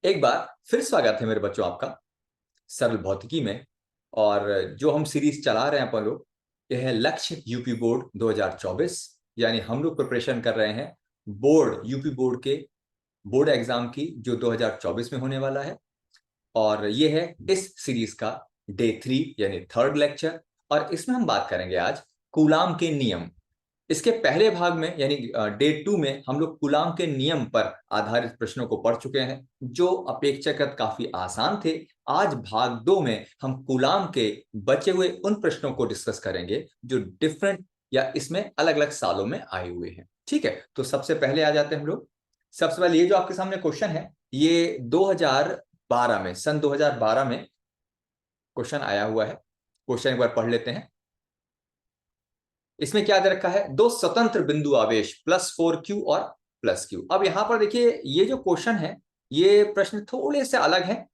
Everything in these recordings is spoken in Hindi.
एक बार फिर स्वागत है मेरे बच्चों आपका सरल भौतिकी में। और जो हम सीरीज चला रहे हैं अपन लोग, यह है लक्ष्य यूपी बोर्ड 2024। यानी हम लोग प्रिपरेशन कर रहे हैं बोर्ड यूपी बोर्ड के बोर्ड एग्जाम की, जो 2024 में होने वाला है। और ये है इस सीरीज का डे 3 यानी थर्ड लेक्चर। और इसमें हम बात करेंगे आज कूलाम के नियम। इसके पहले भाग में यानी डे 2 में हम लोग कूलाम के नियम पर आधारित प्रश्नों को पढ़ चुके हैं, जो अपेक्षाकृत काफी आसान थे। आज भाग 2 में हम कूलाम के बचे हुए उन प्रश्नों को डिस्कस करेंगे जो डिफरेंट या इसमें अलग अलग सालों में आए हुए हैं। ठीक है, तो सबसे पहले आ जाते हैं हम लोग। सबसे पहले ये जो आपके सामने क्वेश्चन है, ये 2012 में, सन 2012 में क्वेश्चन आया हुआ है। क्वेश्चन एक बार पढ़ लेते हैं। इसमें क्या दे रखा है, दो स्वतंत्र बिंदु आवेश +4q और +q। अब यहां पर देखिए, ये जो क्वेश्चन है, ये प्रश्न थोड़े से अलग है।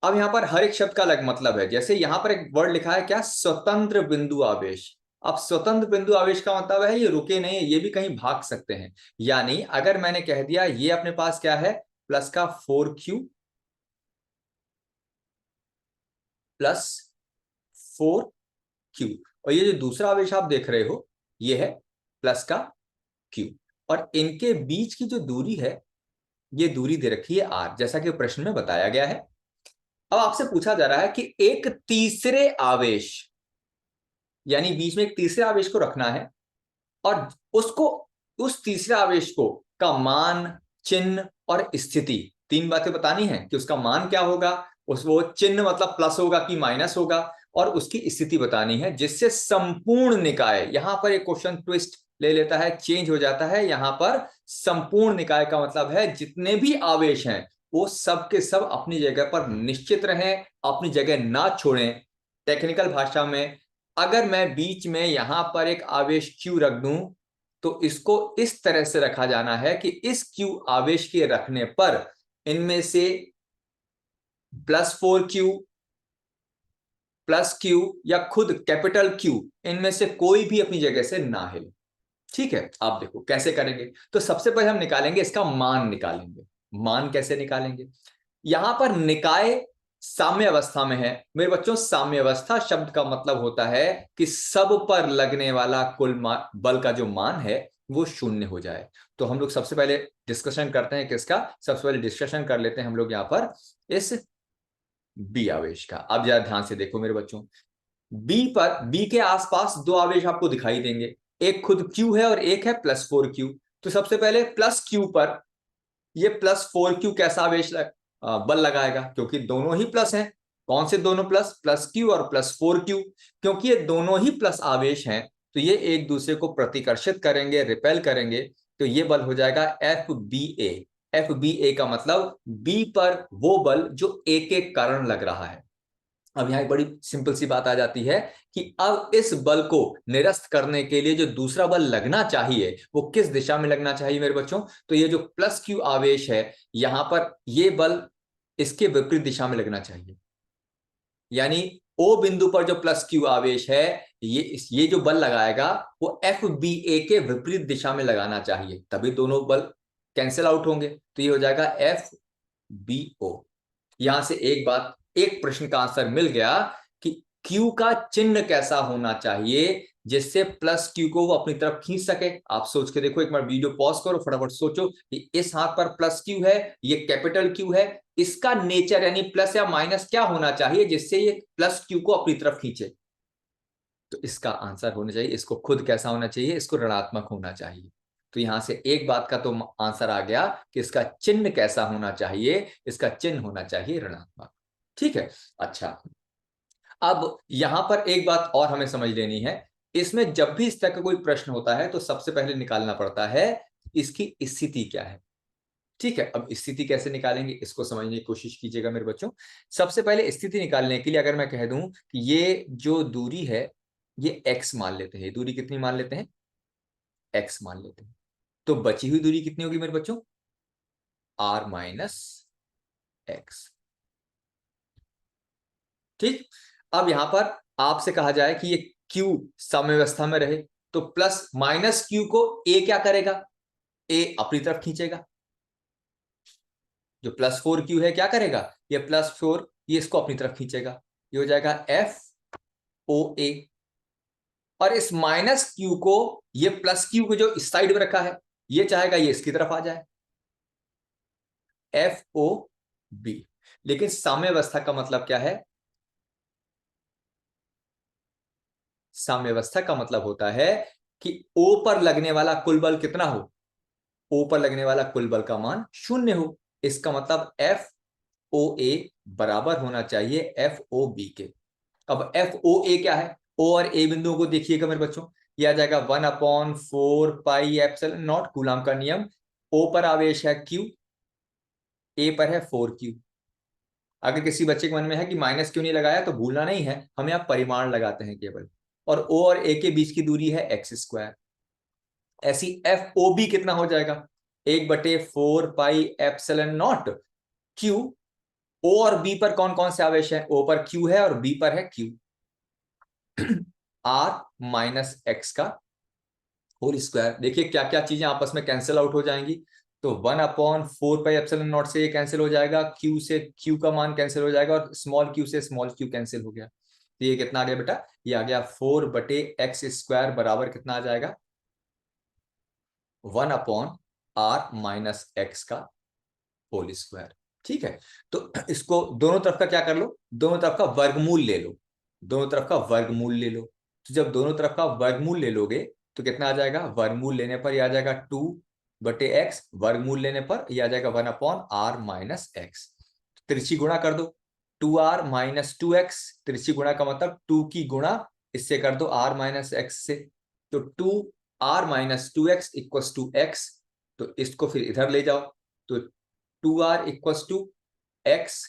अब यहां पर हर एक शब्द का अलग मतलब है। जैसे यहां पर एक वर्ड लिखा है, क्या, स्वतंत्र बिंदु आवेश। अब स्वतंत्र बिंदु आवेश का मतलब है ये रुके नहीं है, ये भी कहीं भाग सकते हैं। यानी अगर मैंने कह दिया ये अपने पास क्या है, +4q और ये जो दूसरा आवेश आप देख रहे हो, ये है +q। और इनके बीच की जो दूरी है, ये दूरी दे रखी है r, जैसा कि प्रश्न में बताया गया है। अब आपसे पूछा जा रहा है कि एक तीसरे आवेश, यानी बीच में एक तीसरे आवेश को रखना है, और उसको, उस तीसरे आवेश को का मान, चिन्ह और स्थिति, तीन बातें बतानी है कि उसका मान क्या होगा, उस वो चिन्ह मतलब प्लस होगा कि माइनस होगा, और उसकी स्थिति बतानी है, जिससे संपूर्ण निकाय, यहां पर एक क्वेश्चन ट्विस्ट ले लेता है, चेंज हो जाता है। यहां पर संपूर्ण निकाय का मतलब है जितने भी आवेश हैं वो सब के सब अपनी जगह पर निश्चित रहें, अपनी जगह ना छोड़ें। टेक्निकल भाषा में, अगर मैं बीच में यहां पर एक आवेश q रख दूं, तो इसको इस तरह से रखा जाना है कि इस q आवेश के रखने पर इनमें से +4q, +q या खुद Q, इनमें से कोई भी अपनी जगह से ना हिले। ठीक है, आप देखो कैसे करेंगे। तो सबसे पहले हम निकालेंगे इसका मान, निकालेंगे। मान कैसे निकालेंगे, यहां पर निकाय साम्य अवस्था में है मेरे बच्चों। साम्य अवस्था शब्द का मतलब होता है कि सब पर लगने वाला कुल बल का जो मान है वो शून्य हो जाए। तो हम लोग सबसे पहले डिस्कशन करते हैं किसका, सबसे पहले डिस्कशन कर लेते हैं हम लोग यहां पर इस बी आवेश का। अब जरा ध्यान से देखो मेरे बच्चों, बी पर, बी के आसपास दो आवेश आपको दिखाई देंगे, एक खुद Q है और एक है +4q। तो सबसे पहले +q पर ये +4q कैसा आवेश बल लगाएगा, क्योंकि दोनों ही प्लस हैं। कौन से दोनों प्लस, +q और +4q। क्योंकि ये दोनों ही प्लस आवेश हैं, तो ये एक दूसरे को प्रतिकर्षित करेंगे, रिपेल करेंगे। तो ये बल हो जाएगा FBA। FBA का मतलब बी पर वो बल जो ए के कारण लग रहा है। अब यहां एक बड़ी सिंपल सी बात आ जाती है कि अब इस बल को निरस्त करने के लिए जो दूसरा बल लगना चाहिए वो किस दिशा में लगना चाहिए मेरे बच्चों। तो ये जो +q आवेश है, यहां पर ये बल इसके विपरीत दिशा में लगना चाहिए। यानी O बिंदु पर जो +q आवेश है, ये जो बल लगाएगा वो FBA के विपरीत दिशा में लगाना चाहिए, तभी दोनों बल कैंसिल आउट होंगे। तो ये हो जाएगा FBO। यहां से एक बात, एक प्रश्न का आंसर मिल गया कि Q का चिन्ह कैसा होना चाहिए जिससे +q को वो अपनी तरफ खींच सके। आप सोच के देखो, एक बार वीडियो पॉज करो, फटाफट सोचो कि इस हाथ पर +q है, ये Q है, इसका नेचर यानी प्लस या माइनस क्या होना चाहिए जिससे ये +q को अपनी तरफ खींचे। तो इसका आंसर होना चाहिए, इसको खुद कैसा होना चाहिए, इसको ऋणात्मक होना चाहिए। तो यहां से एक बात का तो आंसर आ गया कि इसका चिन्ह कैसा होना चाहिए, इसका चिन्ह होना चाहिए ऋणात्मक। ठीक है, अच्छा। अब यहां पर एक बात और हमें समझ लेनी है, इसमें जब भी इस तरह का कोई प्रश्न होता है तो सबसे पहले निकालना पड़ता है इसकी स्थिति क्या है। ठीक है, अब स्थिति कैसे निकालेंगे इसको समझने की कोशिश कीजिएगा मेरे बच्चों। सबसे पहले स्थिति निकालने के लिए अगर मैं कह दूं कि ये जो दूरी है ये x मान लेते हैं, दूरी कितनी मान लेते हैं, x मान लेते हैं, तो बची हुई दूरी कितनी होगी मेरे बच्चों, r-x। ठीक, अब यहां पर आपसे कहा जाए कि ये q साम्यावस्था में रहे, तो +-q को a क्या करेगा, a अपनी तरफ खींचेगा। जो +4q है क्या करेगा, ये +4 ये इसको अपनी तरफ खींचेगा, ये हो जाएगा FOA। और इस -q को, ये +q को जो इस साइड में रखा है, ये चाहेगा ये इसकी तरफ आ जाए, FOB। लेकिन साम्यावस्था का मतलब क्या है, साम्यावस्था का मतलब होता है कि O पर लगने वाला कुल बल कितना हो, O पर लगने वाला कुल बल का मान 0 हो। इसका मतलब FOA बराबर होना चाहिए FOB के। अब FOA क्या है, O और A बिंदुओं को देखिएगा मेरे बच्चों, ये आ जाएगा 1/4πε0 कूलाम का नियम। O पर आवेश है Q, A पर है 4Q। अगर किसी बच्चे के मन में है कि माइनस क्यों नहीं लगाया, तो भूलना नहीं है, हम यहाँ परिमाण लगाते हैं केवल। और O और A के बीच की दूरी है x²। ऐसी FOB कितना हो जाएगा, 1/4πε0 Q। O और B पर कौन कौन से आवेश है, O पर Q है और B पर है Q, R - x whole square. देखिए क्या क्या चीजें आपस में कैंसिल आउट हो जाएंगी, तो 1/4πε0 से ये कैंसिल हो जाएगा, Q से Q का मान कैंसिल हो जाएगा, और स्मॉल q से स्मॉल q कैंसिल हो गया। तो ये कितना आ गया बेटा, ये आ गया 4/x² बराबर कितना आ जाएगा, 1/r - x होल स्क्वायर। ठीक है, तो इसको दोनों तरफ का क्या कर लो, दोनों तरफ का वर्गमूल ले लो, दोनों तरफ का वर्गमूल ले लो। तो जब दोनों तरफ का वर्गमूल ले लोगे तो कितना आ जाएगा, वर्गमूल लेने पर यह आ जाएगा 2/x, वर्गमूल लेने पर यह आ जाएगा 1/r - x। तिरछी गुणा कर दो, 2r - 2x, तिरछी गुणा का मतलब 2 की गुणा इससे कर दो r - x से, तो 2r - 2x equals to x। तो इसको फिर इधर ले जाओ, तो 2r equals to x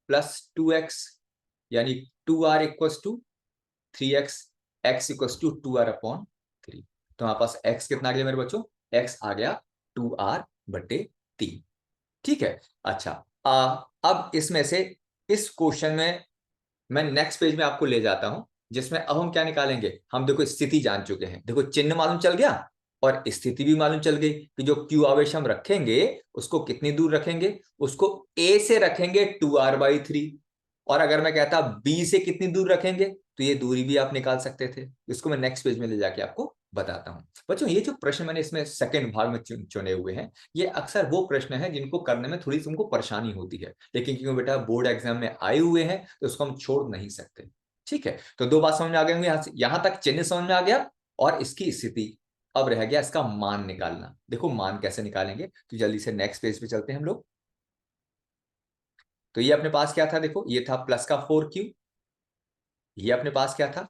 plus 2x, यानी 2r equals to 3x, x equals to 2r/3। तो हमारे पास x कितना आ गया मेरे बच्चों, x आ गया 2r/3। ठीक है, अच्छा अब इसमें से इस क्वेश्चन में मैं नेक्स्ट पेज में आपको ले जाता हूं, जिसमें अब हम क्या निकालेंगे, हम देखो स्थिति जान चुके हैं, देखो चिन्ह मालूम चल गया और स्थिति भी मालूम चल गई कि जो Q आवेश हम रखेंगे उसको कितनी दूर रखेंगे, उसको A से रखेंगे 2r/3। और अगर मैं कहता B से कितनी दूर रखेंगे, तो ये दूरी भी आप निकाल सकते थे। इसको मैं नेक्स्ट पेज में ले जाके आपको बताता हूं। बच्चों ये जो प्रश्न मैंने इसमें सेकंड भाग में चुने हुए हैं, ये अक्सर वो प्रश्न है जिनको करने में थोड़ी सी उनको परेशानी होती है, लेकिन क्योंकि बेटा बोर्ड एग्जाम में आए हुए हैं तो उसको हम छोड़ नहीं सकते। ठीक है, तो दो बात समझ में आ गई होंगी, यहां तक चिन्ह समझ में आ गया और इसकी स्थिति। अब रह गया इसका मान निकालना। देखो मान कैसे निकालेंगे, तो जल्दी से नेक्स्ट पेज पे चलते हैं हम लोग। तो ये अपने पास क्या था, देखो ये था प्लस का 4Q, ये अपने पास क्या था,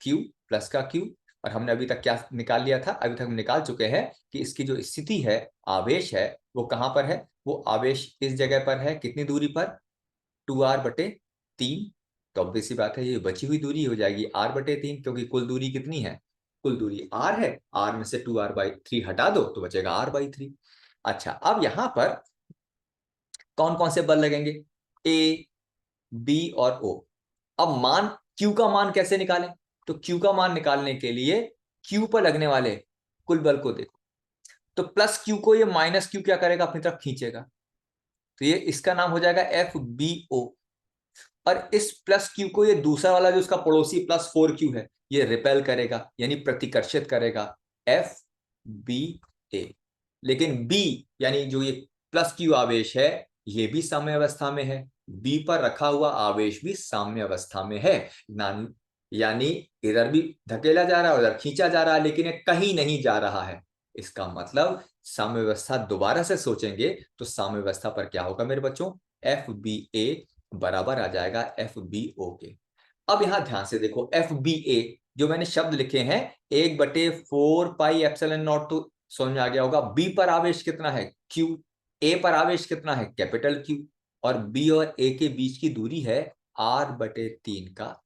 Q प्लस का Q। और हमने अभी तक क्या निकाल लिया था, अभी तक हम निकाल चुके हैं कि इसकी जो स्थिति है, आवेश है, वो कहां पर है, वो आवेश इस जगह पर है, कितनी दूरी पर, 2r/3। तो ऑब्वियस सी बात है ये बची हुई दूरी हो जाएगी r/3, क्योंकि कुल दूरी कितनी है, कुल दूरी r है, r में से 2r/3 हटा दो तो बचेगा r/3। अच्छा, अब यहां पर कौन कौन से बल लगेंगे, A B और O। अब मान Q का मान कैसे निकालें, तो Q का मान निकालने के लिए Q पर लगने वाले कुल बल को देखो, तो प्लस Q को ये माइनस Q क्या करेगा, अपनी तरफ खींचेगा, तो ये इसका नाम हो जाएगा FBO। और इस प्लस Q को ये दूसरा वाला जो उसका पड़ोसी +4Q है, ये रिपेल करेगा, यानी प्रतिकर्षित करेगा, FBA। लेकिन B यानी जो ये +Q आवेश है, ये भी साम्य अवस्था में है, B पर रखा हुआ आवेश भी साम्य अवस्था में है, यानी इधर भी धकेला जा रहा है, उधर खींचा जा रहा है, लेकिन ये कहीं नहीं जा रहा है। इसका मतलब साम्य व्यवस्था दोबारा से सोचेंगे तो साम्य व्यवस्था पर क्या होगा मेरे बच्चों, FBA बराबर आ जाएगा FBO के। अब यहां ध्यान से देखो, FBA जो मैंने शब्द लिखे हैं, 1/4πε0, तो समझ में आ गया होगा। B पर आवेश कितना है, Q, A पर आवेश कितना है, कैपिटल Q, और B और A के बीच की दूरी है r/3 का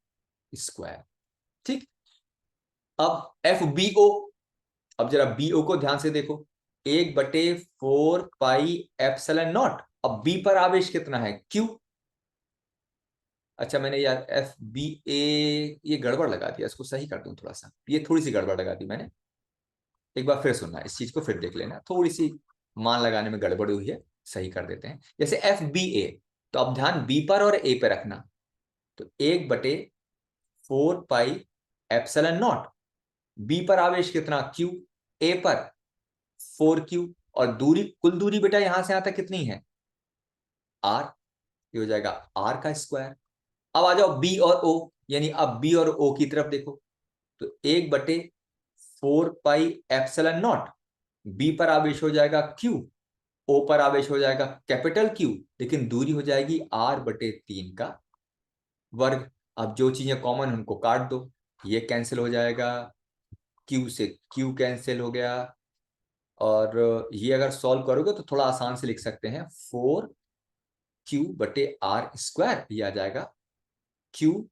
स्क्वायर। ठीक, अब FBO, अब जरा BO को ध्यान से देखो, 1/4πε0। अब B पर आवेश कितना है, Q। अच्छा मैंने यार FBA ये गड़बड़ लगा दिया, इसको सही कर दूं थोड़ा सा, ये थोड़ी सी गड़बड़ लगा दी मैंने, एक बार फिर सुनना, इस चीज को फिर देख लेना, थोड़ी सी मान लगाने में गड़बड़ हुई है, सही कर देते हैं। जैसे एफ बी ए, तो अब ध्यान बी पर और ए पे रखना। तो 1/4 पाई एप्सिलॉन नॉट, बी पर आवेश कितना क्यू, ए पर 4q, और दूरी, कुल दूरी बेटा यहां से यहां तक कितनी है r, ये हो जाएगा r का स्क्वायर। अब आ जाओ बी और ओ, यानी अब बी और ओ की तरफ देखो। तो 1/4 पाई एप्सिलॉन नॉट, बी पर आवेश हो जाएगा q, ओ पर आवेश हो जाएगा कैपिटल Q, लेकिन दूरी हो जाएगी r/3 का वर्ग। अब जो चीजें कॉमन उनको काट दो, ये कैंसिल हो जाएगा, Q से Q कैंसिल हो गया, और ये अगर सॉल्व करोगे तो थोड़ा आसान से लिख सकते हैं 4q/r², ये आ जाएगा q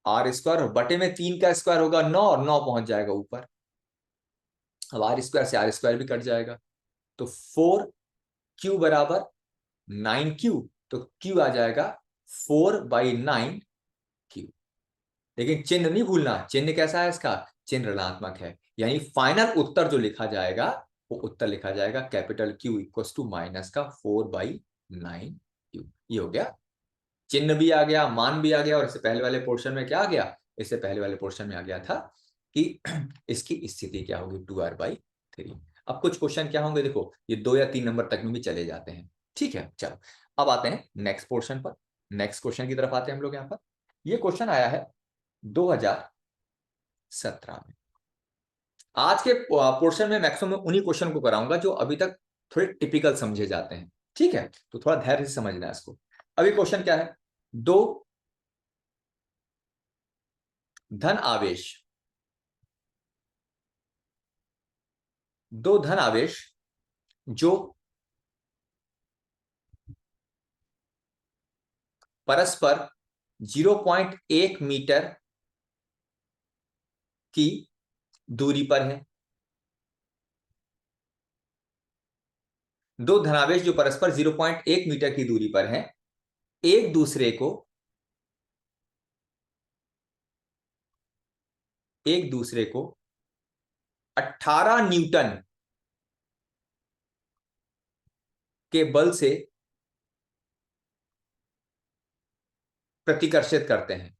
r², और बटे में 3 का स्क्वायर होगा 9, और 9 पहुंच जाएगा ऊपर। अब r² से r² भी कट जाएगा, तो 4q बराबर 9q, तो q आ जाएगा 4/9q। लेकिन चिन्ह नहीं भूलना, चिन्ह कैसा है इसका, चिन्ह ऋणात्मक है, यानी फाइनल उत्तर जो लिखा जाएगा वो उत्तर लिखा जाएगा capital Q equal to minus का 4/9q। ये हो गया, चिन्ह भी आ गया, मान भी आ गया, और इससे पहले वाले पोर्शन में क्या आ गया, इससे पहले वाले पोर्शन में आ गया था कि इसकी स्थिति क्या होगी 2r/3। अब कुछ क्वेश्चन क्या होंगे, देखो ये 2 या 3 नंबर तक में भी चले जाते हैं। ठीक है, चलो अब आते हैं नेक्स्ट पोर्शन पर, नेक्स्ट क्वेश्चन की तरफ आते हैं हम लोग। यहाँ पर ये क्वेश्चन आया है 2017 में। आज के पोर्शन में मैक्सिमम उन्हीं क्वेश्चन को कराऊंगा जो अभी तक थोड़े टिपिकल समझे जाते हैं। ठीक है, तो थोड़ा धैर्य से समझना है इसको। अभी क्वेश्चन क्या है, दो धन आवेश, दो धन आवेश जो परस्पर 0.1 मीटर की दूरी पर है, दो धनावेश जो परस्पर 0.1 मीटर की दूरी पर हैं, एक दूसरे को, एक दूसरे को 18 न्यूटन के बल से प्रतिकर्षित करते हैं,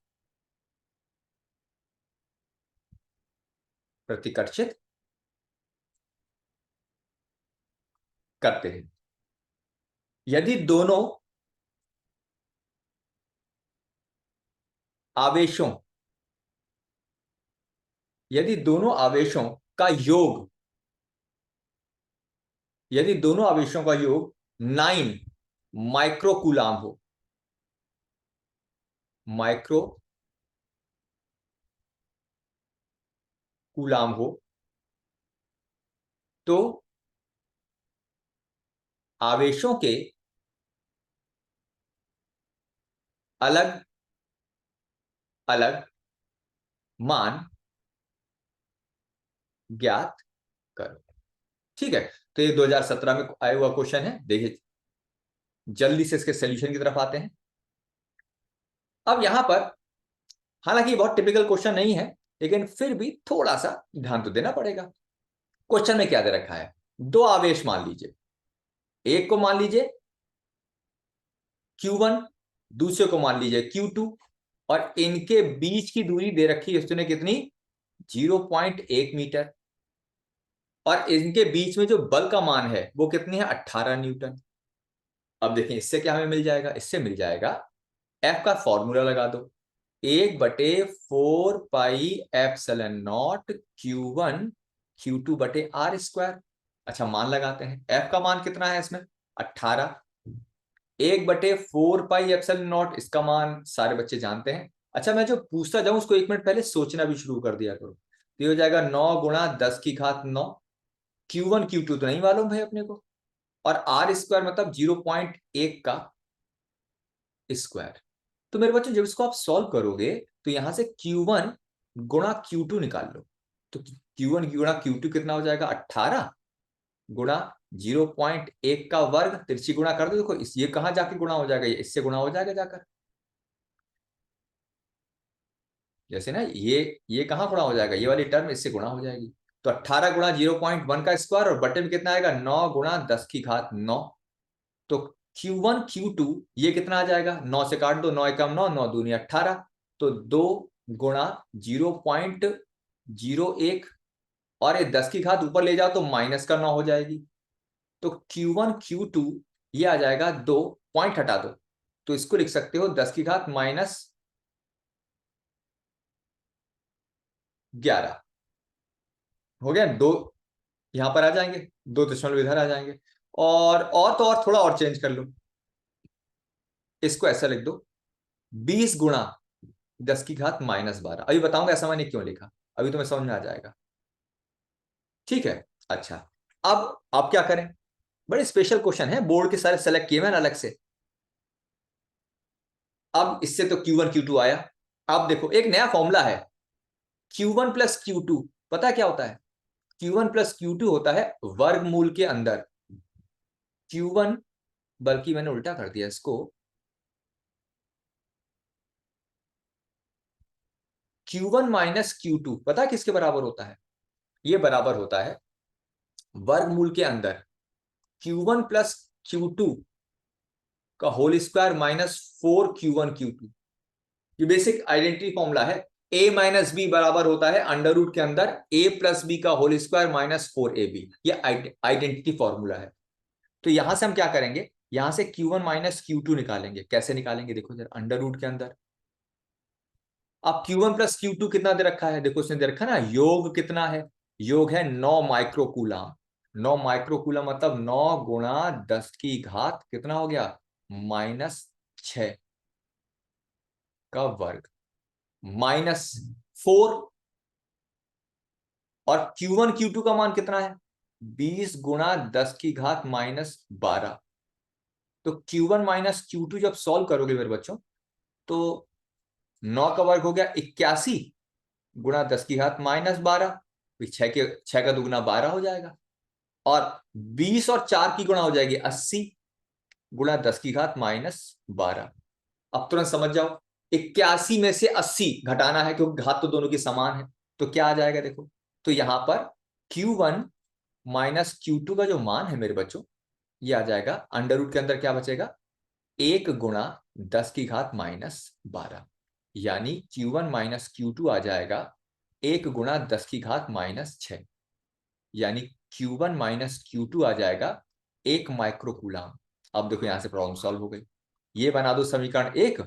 प्रतिकर्षित करते हैं। यदि दोनों आवेशों, यदि दोनों आवेशों का योग, यदि दोनों आवेशों का योग 9 माइक्रोकूलाम हो, माइक्रो कूलाम हो, तो आवेशों के अलग अलग मान ज्ञात करो। ठीक है, तो ये 2017 में आया हुआ क्वेश्चन है। देखिए जल्दी से इसके सॉल्यूशन की तरफ आते हैं। अब यहां पर हालांकि बहुत टिपिकल क्वेश्चन नहीं है, लेकिन फिर भी थोड़ा सा ध्यान तो देना पड़ेगा। क्वेश्चन में क्या दे रखा है, दो आवेश मान लीजिए, एक को मान लीजिए Q1, दूसरे को मान लीजिए Q2, और इनके बीच की दूरी दे रखी है उसने कितनी, 0.1 मीटर, और इनके बीच में जो बल का मान है वो कितनी है, 18 न्यूटन। अब देखिए इससे क्या हमें मिल जाएगा, इससे मिल जाएगा F का फॉर्मूला लगा दो, 1/4 pi epsilon not Q1 Q2/r²। अच्छा मान लगाते हैं, F का मान कितना है इसमें 18, 1/4 पाई एप्सिलॉन नॉट, इसका मान सारे बच्चे जानते हैं। अच्छा मैं जो पूछता जाऊं उसको 1 मिनट पहले सोचना भी शुरू कर दिया करो। तो ये हो जाएगा 9 × 10⁹ Q1 Q2 तो नहीं मालूम भाई अपने को, और r² मतलब 0.1 का स्क्वायर। तो मेरे बच्चों जब इसको आप सॉल्व करोगे तो यहां से Q1 × Q2 निकाल लो, तो Q1 × Q2 कितना हो जाएगा, 18 गुणा 0.1 का वर्ग, तिरछी गुणा कर दो। देखो ये कहां जाके गुणा हो जाएगा, ये इससे गुणा हो जाएगा जाकर, जैसे ना ये कहां गुणा हो जाएगा, ये वाली टर्म इससे गुणा हो जाएगी। तो 18 × 0.1 का स्क्वायर, और बटे में कितना आएगा, 9 × 10⁹ तो Q1 Q2 ये कितना आ जाएगा, 9 से काट दो, 9 एकम 9, 9 दूनी 18, तो 2 गुणा 0.01, और ये 10 की घात ऊपर ले जाओ तो माइनस का 9 हो जाएगी। तो Q1 Q2 ये आ जाएगा 2, पॉइंट हटा दो तो इसको लिख सकते हो 10 की घात -11 हो गया। दो यहां पर आ जाएंगे, दो दशमलव इधर आ जाएंगे, तो और थोड़ा और चेंज कर लो, इसको ऐसा लिख दो 20 गुणा 10 की घात -12। अभी बताऊंगा ऐसा मैंने क्यों लिखा, अभी तुम्हें समझ में आ जाएगा, ठीक है। अच्छा, अब आप क्या करें, बड़े स्पेशल क्वेश्चन है, बोर्ड के सारे सेलेक्ट किए मैंने अलग से। अब इससे तो Q1 Q2 आया। अब देखो एक नया फॉर्मूला है, Q1 प्लस Q2, पता है क्या होता है? Q1 प्लस Q2 होता है वर्गमूल के अंदर Q1, बल्कि मैंने उल्टा कर दिया इसको, Q1 माइनस Q2 पता है किसके बराबर होता है? ये बराबर होता है वर्गमूल के अंदर Q1 प्लस Q2 का होल स्क्वायर -4 Q1 Q2। ये बेसिक आइडेंटिटी फॉर्मूला है। a माइनस बी बराबर होता है अंडर रूट के अंदर a प्लस बी का होल स्क्वायर -4ab। ये आइडेंटिटी फॉर्मूला है। तो यहां से हम क्या करेंगे, यहां से Q1 माइनस Q2 निकालेंगे। कैसे निकालेंगे देखो जरा, अंडर रूट के अंदर अब Q1 प्लस Q2 कितना दे रखा है, देखो उसने दे रखा है ना, योग कितना है, योग है 9 माइक्रोकूलम। 9 माइक्रोकूलम मतलब 9 गुणा 10 की घात कितना हो गया, -6 का वर्ग, -4। और Q1 Q2 का मान कितना है, 20 गुणा 10 की घात -12। तो Q1 माइनस Q2 जब सॉल्व करोगे मेरे बच्चों, तो 9 का वर्ग हो गया 81 गुणा 10 की घात -12, 6 का दुगुना 12 हो जाएगा, और 20 और 4 की गुणा हो जाएगी 80 गुणा 10 की घात -12। अब तुरंत समझ जाओ, 81 में से 80 घटाना है क्योंकि घात तो दोनों की समान है, तो क्या आ जाएगा देखो, तो यहां पर Q1 माइनस Q2 का जो मान है मेरे बच्चों, ये आ जाएगा अंडर रूट के अंदर क्या बचेगा, 1 गुणा 10 की घात -12, यानी Q1 माइनस Q2 आ जाएगा 1 गुणा 10 की घात -6, यानी Q1 माइनस Q2 आ जाएगा 1 माइक्रोकूलम। अब देखो यहां से प्रॉब्लम सॉल्व हो गई, ये बना दो समीकरण 1,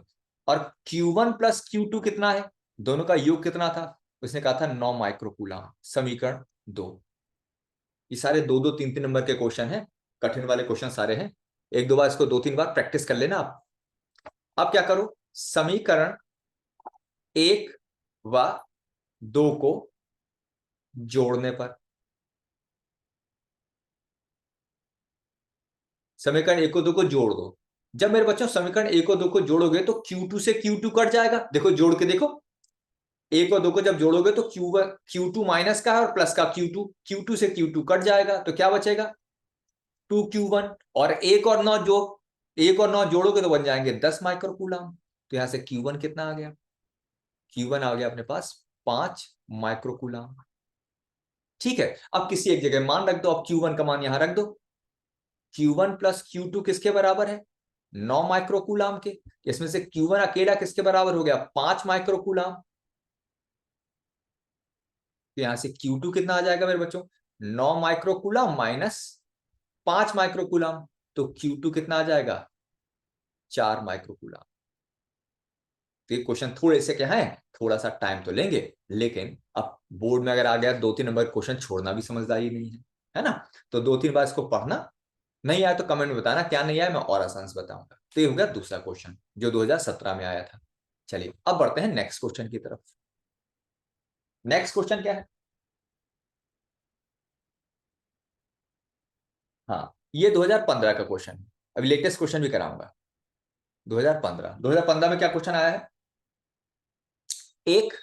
और Q1 प्लस Q2 कितना है, दोनों का योग कितना था, उसने कहा था 9 माइक्रोकूलम, समीकरण 2। ये सारे 2-2, 3-3 नंबर के क्वेश्चन हैं, कठिन वाले क्वेश्चन सारे हैं, एक दो बार इसको 2-3 बार प्रैक्टिस कर लेना आप। अब क्या करो, समीकरण 1 व 2 को जोड़ने पर, समीकरण 1 और 2 को जोड़ दो। जब मेरे बच्चों समीकरण 1 और 2 को जोड़ोगे तो Q2 से Q2 कट जाएगा, देखो जोड़ के देखो, 1 और 2 को जब जोड़ोगे तो Q2 माइनस का है और प्लस का Q2 से Q2 कट जाएगा, तो क्या बचेगा 2Q1, और 1 और 9 जोड़ोगे तो बन जाएंगे 10 माइक्रोकूलम। तो यहां से Q1 कितना आ गया, Q1 आ गया अपने पास 5 माइक्रोकूलम। ठीक है, अब किसी एक जगह मान रख दो, अब Q1 का मान यहां रख दो, Q1 प्लस Q2 किसके बराबर है, 9 माइक्रोकूलम के। इसमें से Q1 अकेला किसके बराबर हो गया, 5 माइक्रोकूलम। तो यहां से Q2 कितना आ जाएगा मेरे बच्चों, 9 माइक्रोकूलम माइनस 5 माइक्रोकूलम, तो Q2 कितना आ जाएगा, 4 माइक्रोकूलम। तो ये क्वेश्चन थोड़े से क्या है, थोड़ा सा टाइम तो लेंगे, लेकिन अब बोर्ड में अगर आ गया 2-3 नंबर क्वेश्चन, छोड़ना भी समझदारी नहीं है ना। तो 2-3 बार इसको पढ़ना, नहीं आया तो कमेंट में बताना, क्या नहीं आया मैं और आसान से बताऊंगा। तो ये हो गया दूसरा क्वेश्चन जो 2017 में आया था। चलिए अब बढ़ते हैं नेक्स्ट क्वेश्चन की तरफ। नेक्स्ट क्वेश्चन क्या है, हाँ ये 2015 का क्वेश्चन है, अभी लेटेस्ट क्वेश्चन भी कराऊंगा। 2015 में क्या क्वेश्चन आया है, एक,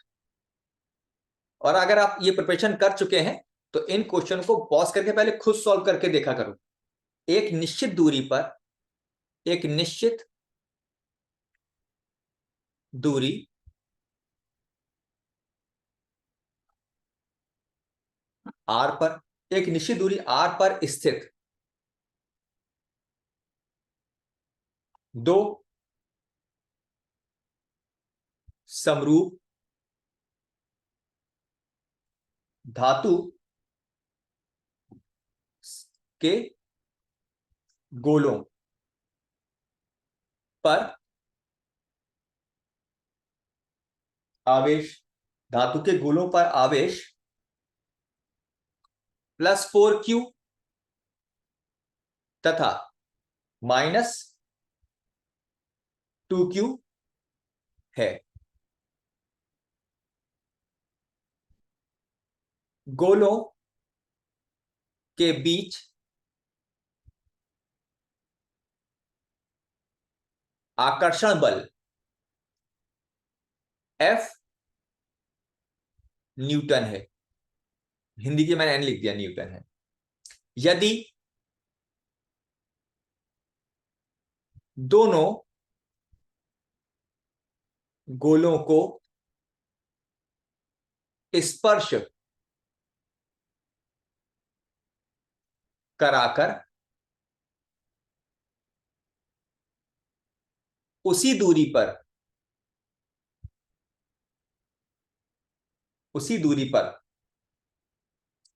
और अगर आप ये प्रिपरेशन कर चुके हैं तो इन क्वेश्चन को पॉज करके पहले खुद सॉल्व करके देखा करो। एक निश्चित दूरी पर, एक निश्चित दूरी आर पर, एक निश्चित दूरी आर पर स्थित दो समरूप धातु के गोलों पर आवेश, धातु के गोलों पर आवेश +4q तथा -2q है। गोलों के बीच आकर्षण बल F न्यूटन है। हिंदी की मैंने एन लिख दिया, न्यूटन है। यदि दोनों गोलों को स्पर्श कराकर उसी दूरी पर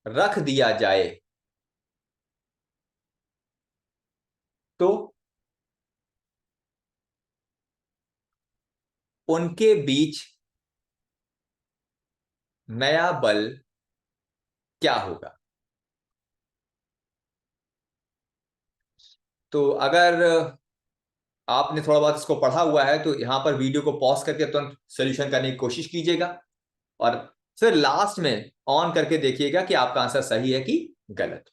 रख दिया जाए तो उनके बीच नया बल क्या होगा। तो अगर आपने थोड़ा बहुत इसको पढ़ा हुआ है तो यहां पर वीडियो को पॉज करके तुरंत सोल्यूशन करने की कोशिश कीजिएगा और फिर लास्ट में ऑन करके देखिएगा कि आपका आंसर सही है कि गलत।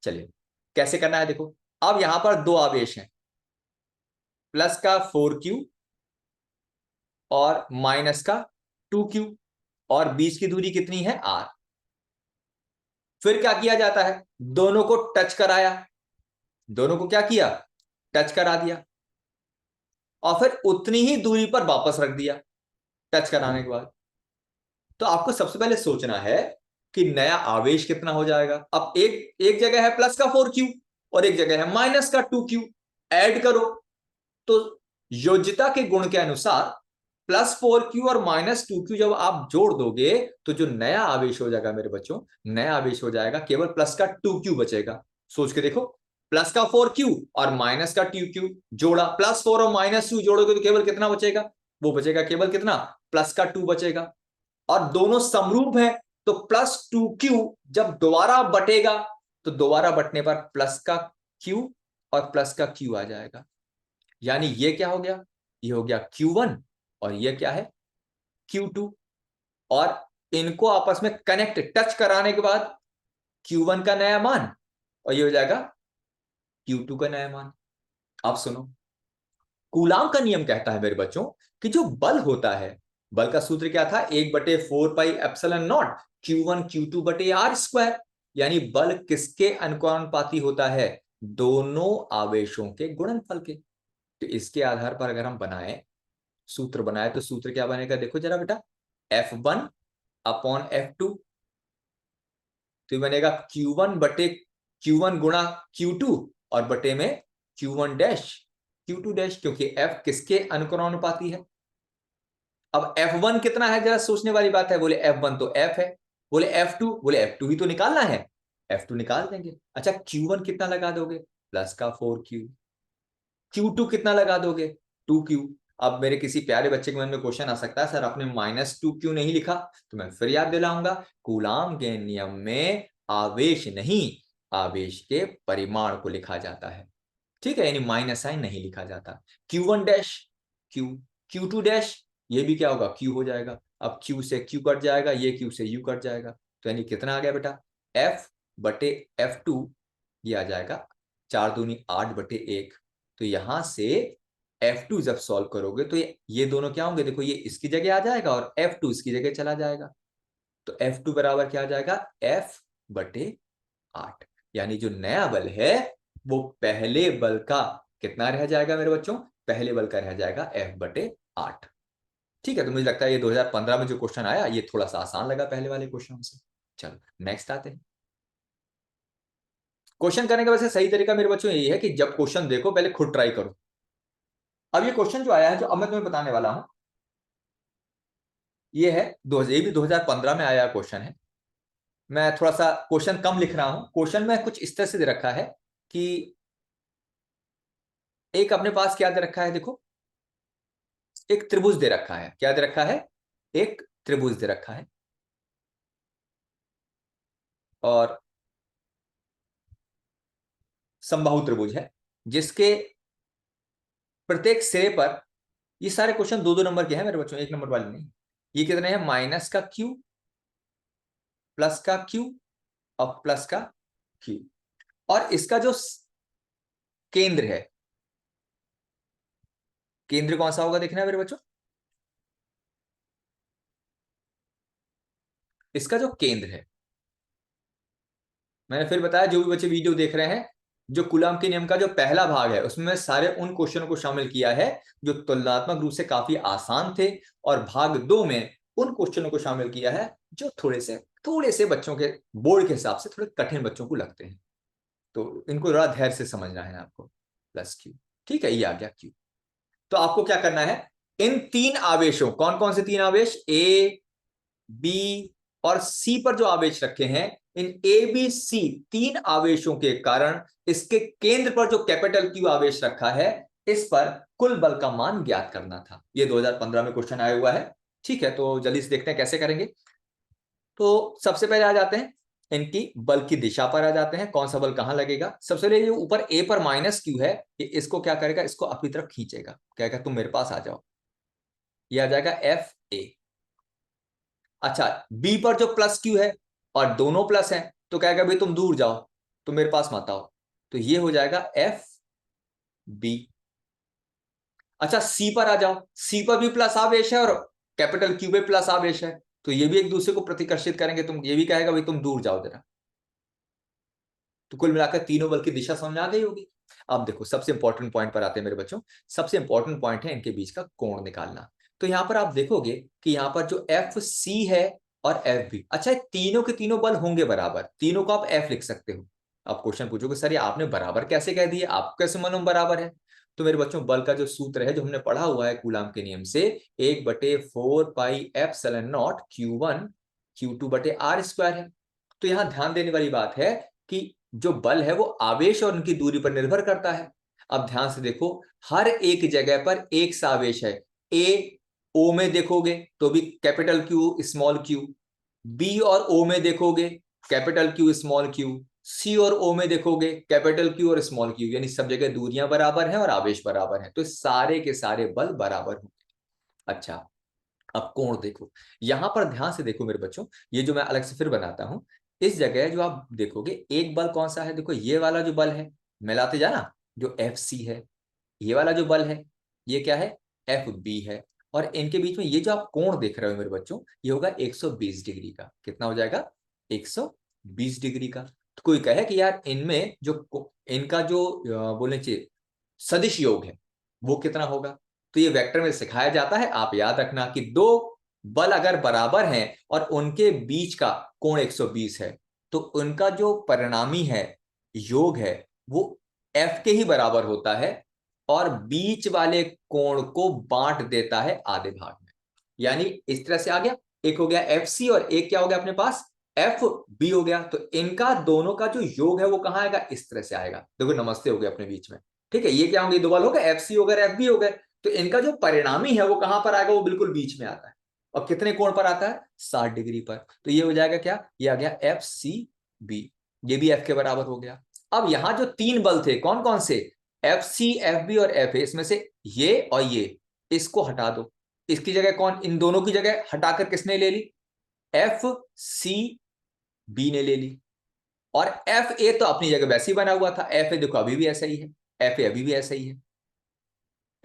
चलिए कैसे करना है देखो। अब यहां पर दो आवेश हैं, प्लस का 4q और माइनस का 2q, और बीच की दूरी कितनी है r। फिर क्या किया जाता है, दोनों को टच कराया, दोनों को क्या किया, टच करा दिया, और फिर उतनी ही दूरी पर वापस रख दिया टच कराने के बाद। तो आपको सबसे पहले सोचना है कि नया आवेश कितना हो जाएगा। अब एक एक जगह है प्लस का 4q और एक जगह है माइनस का 2q, ऐड करो तो योज्यता के गुण के अनुसार +4q और -2q जब आप जोड़ दोगे तो जो नया आवेश हो जाएगा मेरे बच्चों, नया आवेश हो जाएगा केवल प्लस का 2q बचेगा। सोच के देखो, प्लस का 4q और माइनस का 2q जोड़ा, +4 और -2 जोड़ोगे तो केवल कितना बचेगा, वो बचेगा केवल कितना, प्लस का 2 बचेगा। और दोनों समरूप है तो +2q जब दोबारा बटेगा तो दोबारा बटने पर प्लस का q और प्लस का q आ जाएगा। यानी ये क्या हो गया, ये हो गया Q1 और ये क्या है Q2। और इनको आपस में कनेक्ट टच कराने के बाद Q1 का नया मान और ये हो जाएगा Q2 का नया मान। अब सुनो, कूलाम का नियम कहता है मेरे बच्चों कि जो बल होता है, बल का सूत्र क्या था, 1/4πε0 Q1 Q2/r²। यानी बल किसके अनुपाती होता है, दोनों आवेशों के गुणनफल के। तो इसके आधार पर अगर हम सूत्र बनाए तो सूत्र क्या बनेगा, देखो जरा बेटा, F1/F2 तो बनेगा Q1 गुणा Q2 और बटे में Q2 डैश, क्योंकि F किसके अनुक्रमानुपाती है। अब F1 कितना है जरा सोचने वाली बात है, बोले F1 तो F है, बोले F2, बोले F2 ही तो निकालना है, F2 निकाल देंगे। अच्छा Q1 कितना लगा दोगे, प्लस का 4q, Q2 कितना लगा दोगे, 2q। अब मेरे किसी प्यारे बच्चे के मन में क्वेश्चन आ सकता है, सर आपने -2q नहीं लिखा, तो मैं फिर याद दिलाऊंगा, कूलाम के नियम में आवेश नहीं, आवेश के परिमाण को लिखा जाता है। ठीक है, यानी माइनस साइन नहीं लिखा जाता। Q1 dash Q, Q2 dash, ये भी क्या होगा, Q हो जाएगा। अब Q से Q कट जाएगा, ये Q से U कट जाएगा, तो यानी कितना आ गया बेटा, F/F2, ये आ जाएगा 4×2=8/1। तो यहां से F2 जब सॉल्व करोगे तो ये दोनों क्या होंगे, देखो ये इसकी जगह आ जाएगा और F2 इसकी जगह चला जाएगा, तो F2 बराबर क्या आ जाएगा, F/8। यानी जो नया बल है वो पहले बल का कितना रह जाएगा मेरे बच्चों, पहले बल का रह जाएगा F/8। ठीक है, तो मुझे लगता है ये 2015 में जो क्वेश्चन आया ये थोड़ा सा आसान लगा पहले वाले क्वेश्चन से। चलो नेक्स्ट आते हैं। क्वेश्चन करने का वैसे सही तरीका मेरे बच्चों यही है कि जब क्वेश्चन देखो पहले खुद ट्राई करो, अब ये क्वेश्चन जो आया है, जो अब मैं तुम्हें बताने वाला हूं, ये है ये भी 2015 में आया क्वेश्चन है। मैं थोड़ा सा क्वेश्चन कम लिख रहा हूं। क्वेश्चन में कुछ इस तरह से दे रखा है कि एक अपने पास क्या दे रखा है, देखो एक त्रिभुज दे रखा है। क्या दे रखा है? एक त्रिभुज दे रखा है, और समबाहु त्रिभुज है, जिसके प्रत्येक सिरे पर, ये सारे क्वेश्चन दो दो नंबर के हैं मेरे बच्चों, एक नंबर वाले नहीं। ये कितने हैं? माइनस का क्यू, प्लस का क्यू और प्लस का क्यू। और इसका जो केंद्र है, केंद्र कौन सा होगा देखना है मेरे बच्चों। इसका जो केंद्र है, मैंने फिर बताया, जो भी बच्चे वीडियो देख रहे हैं, जो कूलॉम के नियम का जो पहला भाग है उसमें सारे उन क्वेश्चनों को शामिल किया है जो तुलनात्मक रूप से काफी आसान थे, और भाग 2 में उन क्वेश्चनों को शामिल किया है जो थोड़े से बच्चों के बोर्ड के हिसाब से थोड़े कठिन बच्चों को लगते हैं। तो इनको थोड़ा धैर्य से समझना है आपको। प्लस क्यू, ठीक है, ये आ गया क्यू। तो आपको क्या करना है, इन तीन आवेशों, कौन कौन से तीन आवेश, ए, बी और सी पर जो आवेश रखे हैं, इन ए बी सी तीन आवेशों के कारण इसके केंद्र पर जो कैपिटल क्यू आवेश रखा है, इस पर कुल बल का मान ज्ञात करना था। ये 2015 में क्वेश्चन आया हुआ है। ठीक है, तो जल्दी से देखते हैं कैसे करेंगे। तो सबसे पहले आ जाते हैं इनकी बल की दिशा पर, आ जाते हैं कौन सा बल कहां लगेगा। सबसे पहले जो ऊपर ए पर माइनस क्यू है, ये इसको क्या करेगा, इसको अपनी तरफ खींचेगा, कहेगा तुम मेरे पास आ जाओ। ये आ जाएगा एफ ए। अच्छा, बी पर जो प्लस क्यू है और दोनों प्लस हैं, तो कहेगा भाई तुम दूर जाओ, तुम मेरे पास मत आओ। तो ये हो जाएगा एफ बी। अच्छा, सी पर आ जाओ, सी पर भी प्लस आवेश है और कैपिटल क्यू पे प्लस आवेश है, तो ये भी एक दूसरे को प्रतिकर्षित करेंगे। तुम ये भी कहेगा भाई तुम दूर जाओ जरा। तो कुल मिलाकर तीनों बल की दिशा समझ आ गई होगी। अब देखो सबसे इंपॉर्टेंट पॉइंट पर आते हैं मेरे बच्चों। सबसे इंपॉर्टेंट पॉइंट है इनके बीच का कोण निकालना। तो यहां पर आप देखोगे कि यहां पर जो एफ सी है और एफ बी, अच्छा तीनों के तीनों बल होंगे बराबर, तीनों को आप एफ लिख सकते हो। आप क्वेश्चन पूछोगे सर ये आपने बराबर कैसे कह दिए, आपको कैसे मालूम बराबर है। तो मेरे बच्चों बल का जो सूत्र है, जो हमने पढ़ा हुआ है कूलाम के नियम से, 1/4 pi epsilon not Q1 Q2/r² है। तो यहां ध्यान देने वाली बात है कि जो बल है वो आवेश और उनकी दूरी पर निर्भर करता है। अब ध्यान से देखो, हर एक जगह पर एक सा आवेश है। ए ओ में देखोगे तो भी capital Q small Q, B और ओ में देखोगे capital Q small Q, C और ओ में देखोगे कैपिटल क्यू और स्मॉल क्यू, यानी सब जगह दूरियां बराबर हैं और आवेश बराबर हैं, तो सारे के सारे बल बराबर होंगे। अच्छा, अब कोण देखो, यहां पर ध्यान से देखो मेरे बच्चों, ये जो मैं अलग से फिर बनाता हूं, इस जगह जो आप देखोगे एक बल कौन सा है, देखो ये वाला जो बल है, मिलाते जाना, जो एफ सी है, ये वाला जो बल है, ये क्या है, एफ बी है। और इनके बीच में ये जो आप कोण देख रहे हो मेरे बच्चों, ये होगा 120 डिग्री का। कितना हो जाएगा, 120 डिग्री का। तो कोई कहे कि यार इनमें जो इनका जो बोलने चाहिए सदिश योग है वो कितना होगा, तो ये वेक्टर में सिखाया जाता है। आप याद रखना कि दो बल अगर बराबर हैं और उनके बीच का कोण 120 है, तो उनका जो परिणामी है, योग है, वो एफ के ही बराबर होता है, और बीच वाले कोण को बांट देता है आधे भाग में। यानी इस तरह से आ गया, एक हो गया एफ सी और एक क्या हो गया अपने पास, एफ बी हो गया। तो इनका दोनों का जो योग है वो कहां आएगा, इस तरह से आएगा। देखो नमस्ते हो गए अपने बीच में। ठीक है, ये क्या होंगे, दो बल हो गए, एफ सी हो गए, एफ बी हो गए। तो इनका जो परिणामी है वो कहां पर आएगा, वो बिल्कुल बीच में आता है। और कितने कोण पर आता है, 60 डिग्री पर। तो ये हो जाएगा क्या, ये आ गया एफ सी बी, ये भी एफ के बराबर हो गया। अब यहां जो तीन बल थे कौन कौन से, एफ सी एफ बी और एफ ए, इसमें से ये और ये, इसको हटा दो। इसकी जगह कौन, इन दोनों की जगह हटाकर किसने ले ली, एफ सी बी ने ले ली। और एफ ए तो अपनी जगह वैसे ही बना हुआ था, एफ ए देखो अभी भी ऐसा ही है, एफ ए अभी भी ऐसा ही है।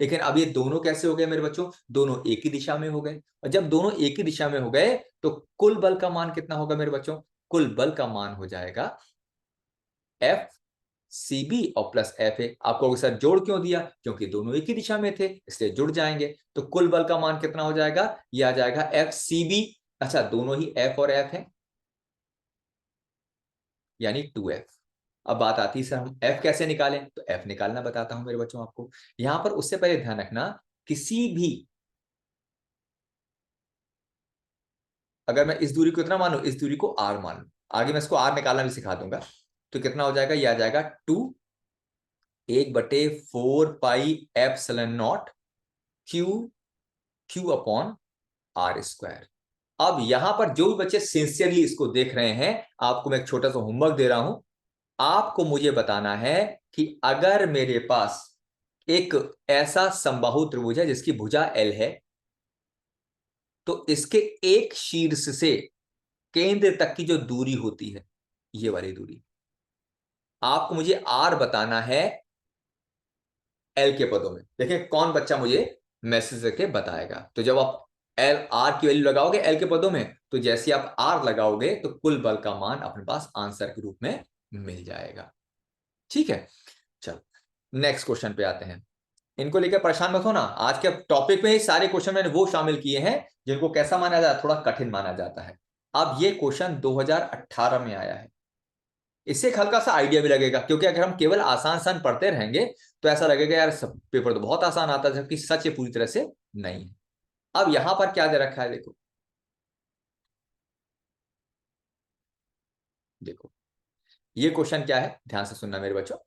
लेकिन अब ये दोनों कैसे हो गए मेरे बच्चों, दोनों एक ही दिशा में हो गए। और जब दोनों एक ही दिशा में हो गए तो कुल बल का मान कितना होगा मेरे बच्चों, कुल बल का मान हो जाएगा एफ सी बी और प्लस एफ ए। आपको सर जोड़ क्यों दिया, क्योंकि दोनों एक ही दिशा में थे इसलिए जुड़ जाएंगे। तो कुल बल का मान कितना हो जाएगा, ये आ जाएगा एफ सी बी, अच्छा दोनों ही एफ और एफ है, यानी 2F। अब बात आती है सर हम एफ कैसे निकालें, तो एफ निकालना बताता हूं मेरे बच्चों आपको। यहां पर उससे पहले ध्यान रखना, किसी भी, अगर मैं इस दूरी को इतना मानू, इस दूरी को आर मान लू, आगे मैं इसको आर निकालना भी सिखा दूंगा, तो कितना हो जाएगा, ये आ जाएगा 2 1/4 pi epsilon not Q Q upon R square. अब यहां पर जो भी बच्चे सिंसियरली इसको देख रहे हैं, आपको मैं एक छोटा सा होमवर्क दे रहा हूं। आपको मुझे बताना है कि अगर मेरे पास एक ऐसा समबाहु त्रिभुज है जिसकी भुजा एल है, तो इसके एक शीर्ष से केंद्र तक की जो दूरी होती है, ये वाली दूरी, आपको मुझे आर बताना है एल के पदों में। देखिए कौन बच्चा मुझे मैसेज करके बताएगा। तो जब आप एल आर की वैल्यू लगाओगे एल के पदों में, तो जैसे आप आर लगाओगे तो कुल बल का मान अपने पास आंसर के रूप में मिल जाएगा। ठीक है, चलो नेक्स्ट क्वेश्चन पे आते हैं। इनको लेकर परेशान मत होना, आज के टॉपिक में ही सारे क्वेश्चन मैंने वो शामिल किए हैं जिनको कैसा माना जाता है, थोड़ा कठिन माना जाता है। अब ये क्वेश्चन 2018 में आया है, इससे एक हल्का सा आइडिया भी लगेगा, क्योंकि अगर हम केवल आसान आसान पढ़ते रहेंगे तो ऐसा लगेगा यार सब पेपर तो बहुत आसान आता है, जबकि सच ये पूरी तरह से नहीं है। अब यहां पर क्या दे रखा है, देखो देखो ये क्वेश्चन क्या है, ध्यान से सुनना मेरे बच्चों।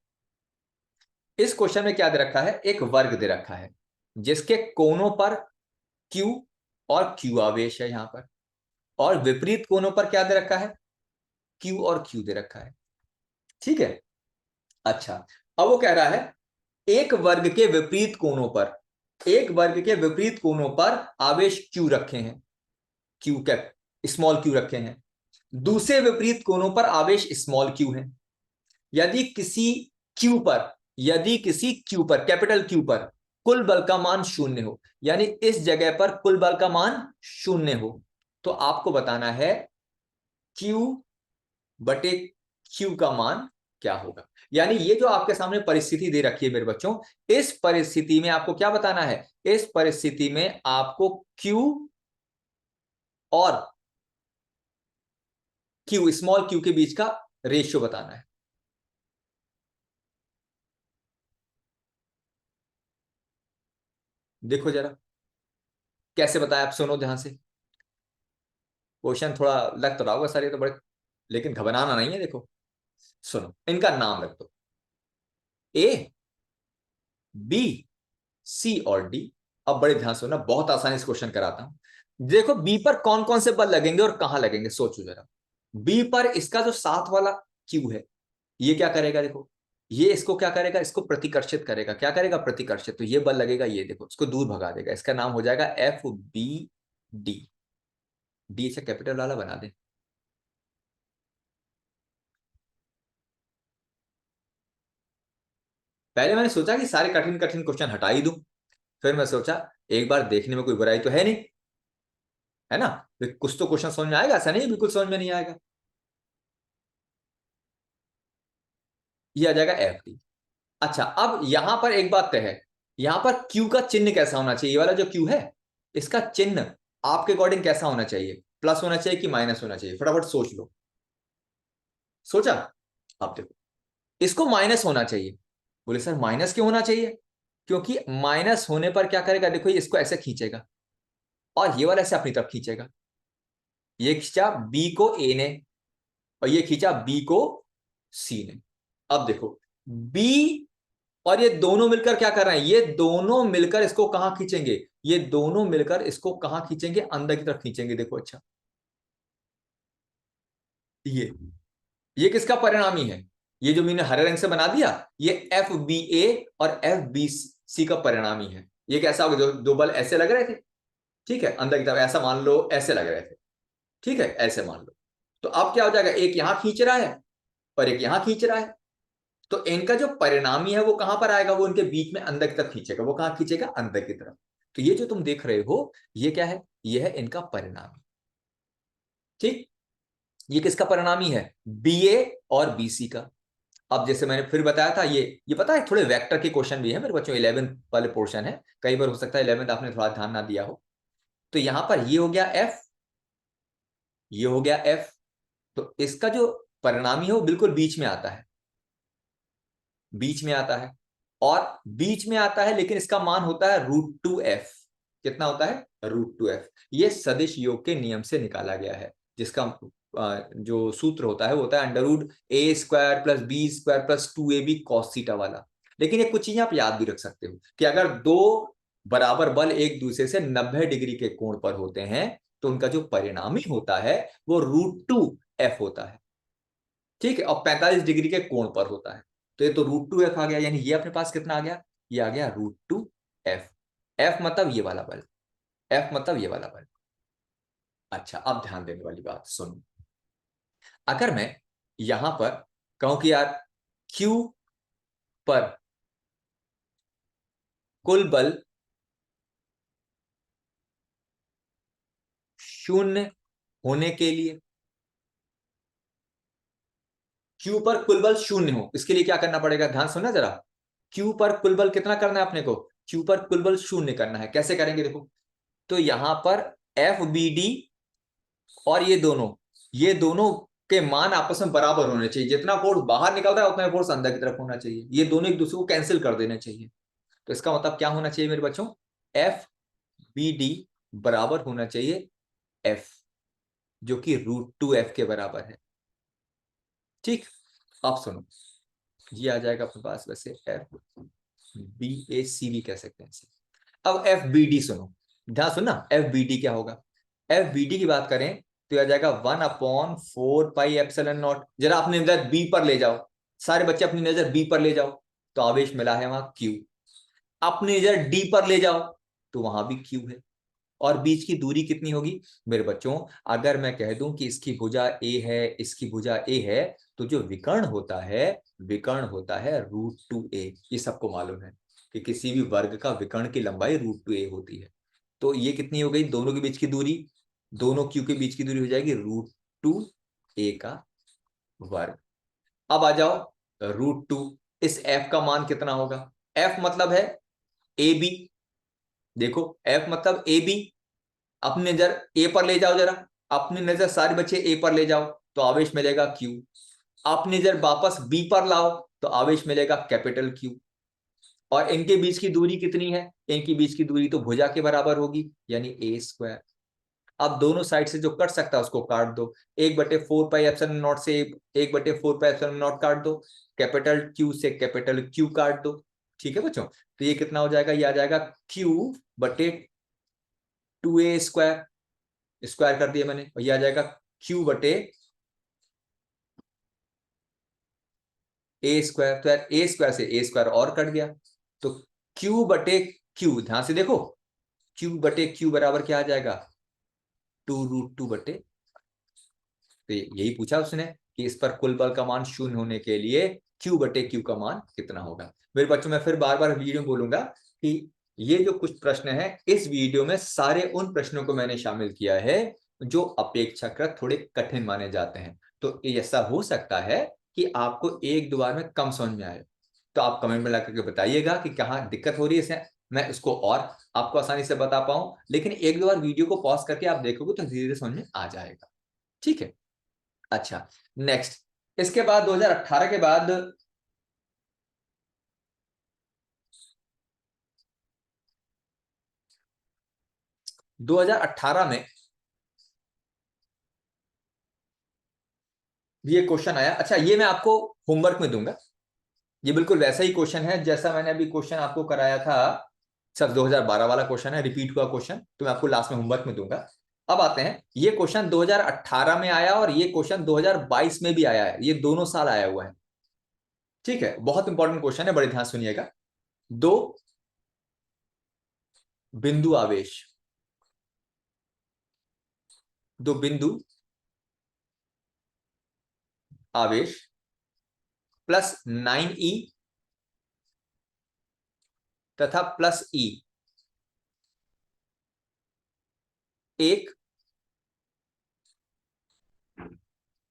इस क्वेश्चन में क्या दे रखा है, एक वर्ग दे रखा है जिसके कोनों पर Q और Q आवेश है यहां पर, और विपरीत कोनों पर क्या दे रखा है, Q और Q दे रखा है। ठीक है, अच्छा, अब वो कह रहा है एक वर्ग के विपरीत कोनों पर, एक वर्ग के विपरीत कोनों पर आवेश Q रखे हैं, Q कैप स्मॉल q रखे हैं, दूसरे विपरीत कोनों पर आवेश स्मॉल q है। यदि किसी Q पर, यदि किसी Q पर, कैपिटल Q पर कुल बल का मान शून्य हो, यानी इस जगह पर कुल बल का मान शून्य हो, तो आपको बताना है Q बटे Q का मान क्या होगा। यानी ये जो आपके सामने परिस्थिति दे रखी है मेरे बच्चों, इस परिस्थिति में आपको क्या बताना है, इस परिस्थिति में आपको Q और Q स्मॉल q के बीच का रेशियो बताना है। देखो जरा कैसे बताया, आप सुनो ध्यान से। क्वेश्चन थोड़ा लग तो रहा होगा सर ये तो बड़े, लेकिन घबराना नहीं है। देखो सुनो, इनका नाम रख दो, ए बी सी और डी। अब बड़े ध्यान से सुनना, बहुत आसानी से क्वेश्चन कराता हूं। देखो बी पर कौन कौन से बल लगेंगे और कहां लगेंगे, सोचो जरा। बी पर इसका जो साथ वाला क्यू है, ये क्या करेगा, देखो ये इसको क्या करेगा, इसको प्रतिकर्षित करेगा। क्या करेगा, प्रतिकर्षित। तो ये बल लगेगा, ये देखो इसको दूर भगा देगा, इसका नाम हो जाएगा एफ बी डी। डी से कैपिटल वाला बना दे। पहले मैंने सोचा कि सारे कठिन कठिन क्वेश्चन हटा ही दूं, फिर मैं सोचा एक बार देखने में कोई बुराई तो है नहीं, है ना। तो कुछ तो क्वेश्चन समझ में आएगा, ऐसा नहीं बिल्कुल समझ में नहीं आएगा। ये आ जाएगा एफ डी। अच्छा, अब यहां पर एक बात तय है, यहां पर क्यू का चिन्ह कैसा होना चाहिए, ये वाला जो क्यू है, इसका चिन्ह आपके अकॉर्डिंग कैसा होना चाहिए, प्लस होना चाहिए कि माइनस होना चाहिए, फटाफट सोच लो। सोचा, आप देखो इसको माइनस होना चाहिए। बोले सर माइनस क्यों होना चाहिए, क्योंकि माइनस होने पर क्या करेगा, देखो ये इसको ऐसे खींचेगा और ये वाला ऐसे अपनी तरफ खींचेगा। ये खींचा बी को ए ने और ये खींचा बी को सी ने। अब देखो बी और ये दोनों मिलकर क्या कर रहे हैं, ये दोनों मिलकर इसको कहां खींचेंगे, ये दोनों मिलकर इसको कहां खींचेंगे, अंदर की तरफ खींचेंगे। देखो अच्छा, ये किसका परिणामी है, ये जो मैंने हरे रंग से बना दिया, ये एफ बी ए और एफ बी सी का परिणामी है। ये कैसा होगा, जो दो बल ऐसे लग रहे थे, ठीक है, अंदर की तरफ ऐसा मान लो, ऐसे लग रहे थे, ठीक है, ऐसे मान लो। तो अब क्या हो जाएगा, एक यहां खींच रहा है और एक यहां खींच रहा है, तो इनका जो परिणामी है वो कहां पर आएगा, वो इनके बीच में अंदर की तरफ खींचेगा। वो कहां खींचेगा, अंदर की तरफ। तो ये जो तुम देख रहे हो, ये क्या है, ये है इनका परिणामी। ठीक, ये किसका परिणामी है, बी ए और बी सी का। अब जैसे मैंने फिर बताया था, ये पता है थोड़े वेक्टर के क्वेश्चन भी है मेरे बच्चों, 11th वाले पोर्शन है, कई बार हो सकता है 11th आपने थोड़ा ध्यान ना दिया हो। तो यहां पर ये हो गया एफ, ये हो गया एफ, तो इसका जो परिणामी है वो बिल्कुल बीच में आता है। बीच में आता है, और बीच में आता है लेकिन इसका मान होता है √2f। कितना होता है? √2f। ये सदिश योग के नियम से निकाला गया है, जिसका जो सूत्र होता है वो होता है √a² + b² + 2ab cos theta वाला। लेकिन ये कुछ चीजें आप याद भी रख सकते हो कि अगर दो बराबर बल एक दूसरे से 90 डिग्री के कोण पर होते हैं तो उनका जो परिणामी होता है वो √2f होता है। ठीक है, और 45 डिग्री के कोण पर होता है। तो ये तो √2f आ गया, यानी ये अपने पास कितना आ गया? ये आ गया √2f। f मतलब ये वाला बल, f मतलब ये वाला बल। अच्छा, अब ध्यान देने वाली बात सुन। अगर मैं यहां पर कहूं कि यार q पर कुल बल शून्य होने के लिए, Q पर कुल बल शून्य हो, इसके लिए क्या करना पड़ेगा? ध्यान सुनना जरा। Q पर कुल बल कितना करना है अपने को? Q पर कुल बल शून्य करना है। कैसे करेंगे देखो, तो यहां पर FBD और ये दोनों के मान आपस में बराबर होने चाहिए। जितना फोर्स बाहर निकल रहा है उतना फोर्स अंदर की तरफ होना चाहिए। ये दोनों एक दूसरे को कैंसिल कर देने चाहिए। तो इसका मतलब क्या होना चाहिए मेरे बच्चों? FBD बराबर होना चाहिए F, जो कि √2f के बराबर है। ठीक, अब सुनो, ये आ जाएगा अपने पास, वैसे FBAC भी कह सकते हैं इसे। अब FBD सुनो, ध्यान सुनना, FBD क्या होगा? FBD की बात करें तो यह आ जाएगा 1/4πε0। जरा अपनी नजर बी पर ले जाओ, सारे बच्चे अपनी नजर बी पर ले जाओ, तो आवेश मिला है वहां Q। अपनी नजर डी पर ले जाओ तो वहां भी Q है। और बीच की दूरी कितनी होगी मेरे बच्चों? अगर मैं कह दूं कि इसकी भुजा A है, इसकी भुजा A है, तो जो विकर्ण होता है, विकर्ण होता है √2a। ये सबको मालूम है कि किसी भी वर्ग का विकर्ण की लंबाई √2a होती है। तो ये कितनी हो गई दोनों के बीच की दूरी? दोनों क्यू के बीच की दूरी हो जाएगी √2a का वर्ग। अब आ जाओ √2, इस f का मान कितना होगा? f मतलब है ए बी। देखो, f मतलब ए बी। अपनी नजर ए पर ले जाओ जरा, अपनी नजर सारे बच्चे ए पर ले जाओ तो आवेश मिलेगा Q। अपनी नजर वापस बी पर लाओ तो आवेश मिलेगा कैपिटल Q। और इनके बीच की दूरी कितनी है? इनकी बीच की दूरी तो भुजा के बराबर होगी, यानी a²। अब दोनों साइड से जो कट सकता है उसको काट दो। 1/4πε0 से 1/4πε0 काट दो, कैपिटल Q से कैपिटल Q काट दो। ठीक है बच्चों, तो ये कितना हो जाएगा? ये आ जाएगा Q/2a²। स्क्वायर कर दिया मैंने, और ये आ जाएगा Q/a²। तो यार a² से a² और कट गया, तो Q/Q, ध्यान से देखो, Q/Q बराबर क्या आ जाएगा? 2√2। तो यही पूछा उसने कि इस पर कुल बल का मान शून्य होने के लिए Q/Q का मान कितना होगा। मेरे बच्चों, मैं फिर बार बार वीडियो में बोलूंगा कि ये जो कुछ प्रश्न है इस वीडियो में सारे उन प्रश्नों को मैंने शामिल किया है जो अपेक्षाकृत थोड़े कठिन माने जाते हैं। तो ऐसा हो सकता है कि आपको एक दो बार में कम समझ में आए, तो आप कमेंट में ला करके बताइएगा कि कहाँ दिक्कत हो रही है इसे, मैं इसको और आपको आसानी से बता पाऊं। लेकिन एक दो बार वीडियो को पॉज करके आप देखोगे तो धीरे धीरे समझ में आ जाएगा। ठीक है, अच्छा, नेक्स्ट, इसके बाद 2018 के बाद 2018 में ये क्वेश्चन आया। अच्छा, ये मैं आपको होमवर्क में दूंगा। ये बिल्कुल वैसा ही क्वेश्चन है जैसा मैंने अभी क्वेश्चन आपको कराया था। सर 2012 वाला क्वेश्चन है, रिपीट हुआ क्वेश्चन, तो मैं आपको लास्ट में होमवर्क में दूंगा। अब आते हैं, ये क्वेश्चन 2018 में आया और ये क्वेश्चन 2022 में भी आया है, ये दोनों साल आया हुआ है। ठीक है, बहुत इंपॉर्टेंट क्वेश्चन है, बड़े ध्यान सुनिएगा। दो बिंदु आवेश, दो बिंदु आवेश +9e तथा +e एक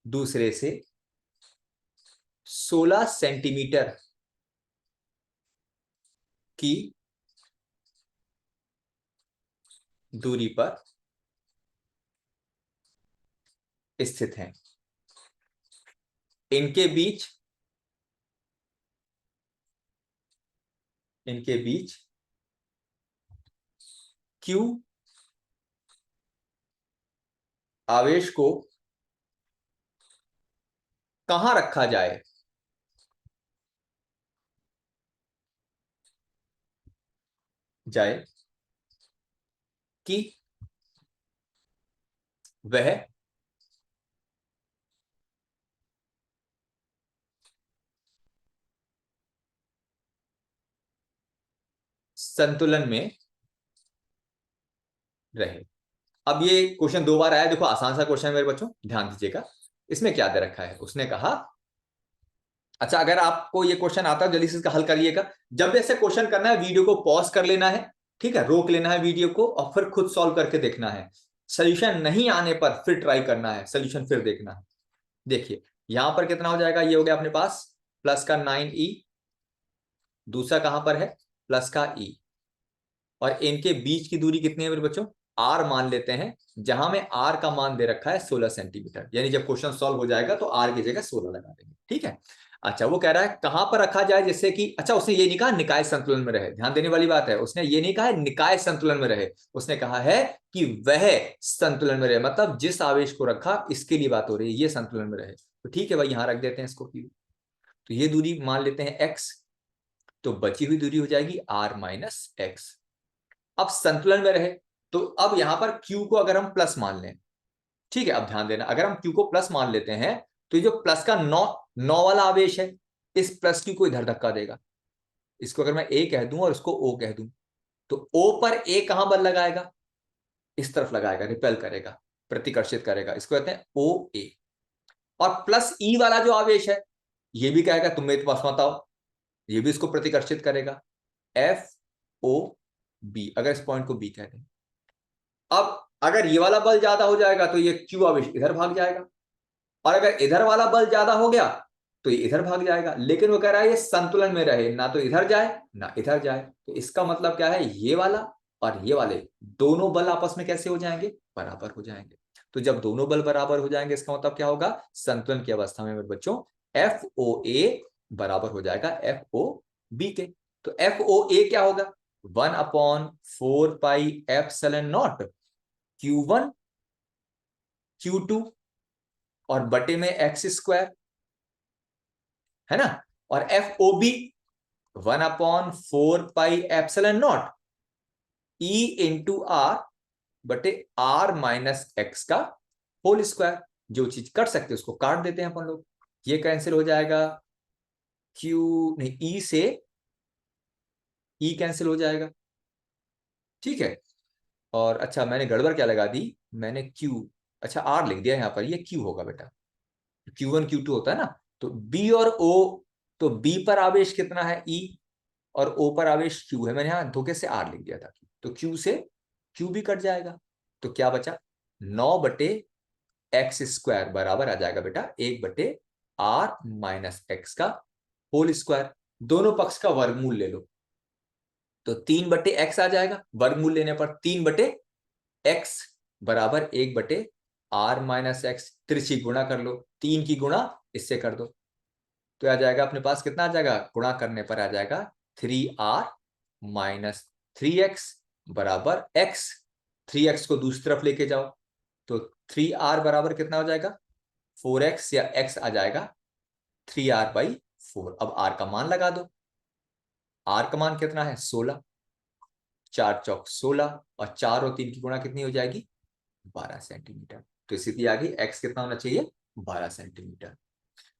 दूसरे से 16 सेंटीमीटर की दूरी पर स्थित हैं। इनके बीच इनके बीच Q आवेश को कहां रखा जाए? कि वह संतुलन में रहे। अब ये क्वेश्चन 2 बार आया, देखो आसान सा क्वेश्चन है मेरे बच्चों, ध्यान दीजिएगा। इसमें क्या दे रखा है, उसने कहा, अच्छा अगर आपको ये क्वेश्चन आता है जल्दी से इसका हल करिएगा। जब भी ऐसे क्वेश्चन करना है वीडियो को पॉज कर लेना है, ठीक है, रोक लेना है वीडियो को और फिर खुद सॉल्व करके देखना है। सोल्यूशन नहीं आने पर फिर ट्राई करना है, सोल्यूशन फिर देखना है। देखिए यहां पर कितना हो जाएगा, ये हो गया अपने पास प्लस का 9e, दूसरा कहां पर है प्लस का e, और इनके बीच की दूरी कितनी है मेरे बच्चों, r मान लेते हैं, जहां में r का मान दे रखा है 16 सेंटीमीटर, यानी जब क्वेश्चन सॉल्व हो जाएगा तो r की जगह 16 लगा देंगे, ठीक है। अच्छा वो कह रहा है कहां पर रखा जाए, जैसे कि, अच्छा उसने ये नहीं कहा निकाय संतुलन में रहे, ध्यान देने वाली बात है, उसने ये नहीं कहा है निकाय संतुलन में रहे, उसने कहा है कि वह संतुलन में रहे, मतलब जिस आवेश को रखा इसके लिए बात हो रही है, ये संतुलन में रहे। तो ठीक है भाई, यहां रख देते हैं इसको Q। तो ये दूरी मान लेते हैं x, तो बची हुई दूरी हो जाएगी r माइनस एक्स। अब संतुलन में रहे, तो अब यहां पर Q को अगर हम प्लस मान लें, ठीक है, अब ध्यान देना, अगर हम Q को प्लस मान लेते हैं तो ये जो प्लस का 9 वाला आवेश है, इस प्लस Q को इधर धक्का देगा। इसको अगर मैं A कह दूं और इसको O कह दूं, तो O पर A कहां बल लगाएगा, इस तरफ लगाएगा, रिपेल करेगा, प्रतिकर्षित करेगा, इसको कहते हैं OA। और प्लस E वाला जो आवेश है, ये भी कहेगा तुम मेरे पास मत आओ, ये भी इसको प्रतिकर्षित करेगा, FOB, अगर इस पॉइंट को B कहते हैं। अब अगर ये वाला बल ज्यादा हो जाएगा तो ये Q आवेश इधर भाग जाएगा, और अगर इधर वाला बल ज्यादा हो गया तो ये इधर भाग जाएगा, लेकिन वो कह रहा है ये संतुलन में रहे, ना तो इधर जाए ना इधर जाए। तो इसका मतलब क्या है, ये वाला और ये वाले दोनों बल आपस में कैसे हो जाएंगे, बराबर हो जाएंगे। तो जब दोनों बल बराबर हो जाएंगे इसका मतलब क्या होगा, संतुलन की अवस्था में मेरे बच्चों FOA बराबर हो जाएगा FOB के। तो FOA क्या होगा, 1/4πε0 Q1 Q2 और बटे में x², है ना, और FOB 1/4πε0 E इंटू आर बटे r माइनस एक्स का होल स्क्वायर। जो चीज कट सकते उसको काट देते हैं अपन लोग, ये कैंसिल हो जाएगा, Q नहीं E से E कैंसिल हो जाएगा, ठीक है। और अच्छा मैंने गड़बड़ क्या लगा दी, मैंने Q, अच्छा R लिख दिया यहाँ पर, ये Q होगा बेटा, Q1 Q2 होता है ना। तो B और O, तो B पर आवेश कितना है E, और O पर आवेश Q है, मैंने यहां धोखे से R लिख दिया था, तो Q से Q भी कट जाएगा, तो क्या बचा 9/x² बराबर आ जाएगा बेटा 1/r माइनस एक्स का होल स्क्वायर। दोनों पक्ष का वर्गमूल ले लो, तो 3/x आ जाएगा, वर्गमूल लेने पर 3/x बराबर 1/r माइनस एक्स, त्रिची गुणा कर लो, 3 की गुणा इससे कर दो, तो आ जाएगा अपने पास कितना आ जाएगा, गुणा करने पर आ जाएगा 3r माइनस 3x बराबर x, 3x को दूसरी तरफ लेके जाओ, तो 3r बराबर कितना हो जाएगा 4x, या x आ जाएगा 3r/4। अब r का मान लगा दो, r का मान कितना है 16, 4 चौक 16, और 4 और 3 की गुणा कितनी हो जाएगी 12 सेंटीमीटर। तो स्थिति आ गई x कितना होना चाहिए 12 सेंटीमीटर।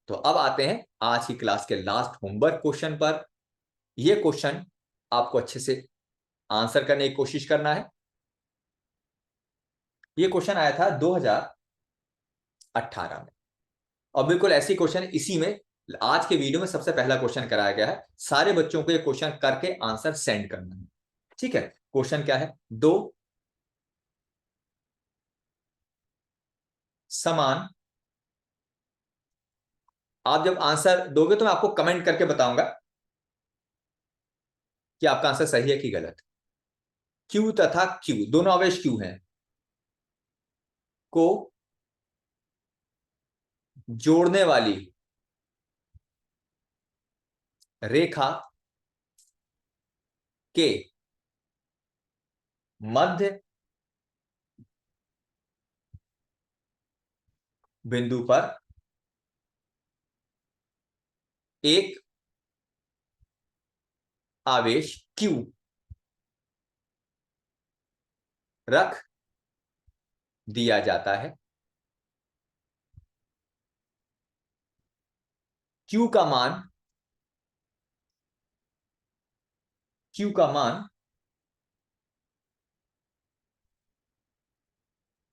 तो अब आते हैं आज की क्लास के लास्ट होमवर्क क्वेश्चन पर। यह क्वेश्चन आपको अच्छे से आंसर करने की कोशिश करना है। यह क्वेश्चन आया था 2018 में, और बिल्कुल ऐसी क्वेश्चन इसी में आज के वीडियो में सबसे पहला क्वेश्चन कराया गया है। सारे बच्चों को यह क्वेश्चन करके आंसर सेंड करना है, ठीक है। क्वेश्चन क्या है, दो समान, आप जब आंसर दोगे तो मैं आपको कमेंट करके बताऊंगा कि आपका आंसर सही है कि गलत। Q तथा Q दोनों आवेश Q हैं, को जोड़ने वाली रेखा के मध्य बिंदु पर एक आवेश Q रख दिया जाता है। Q का मान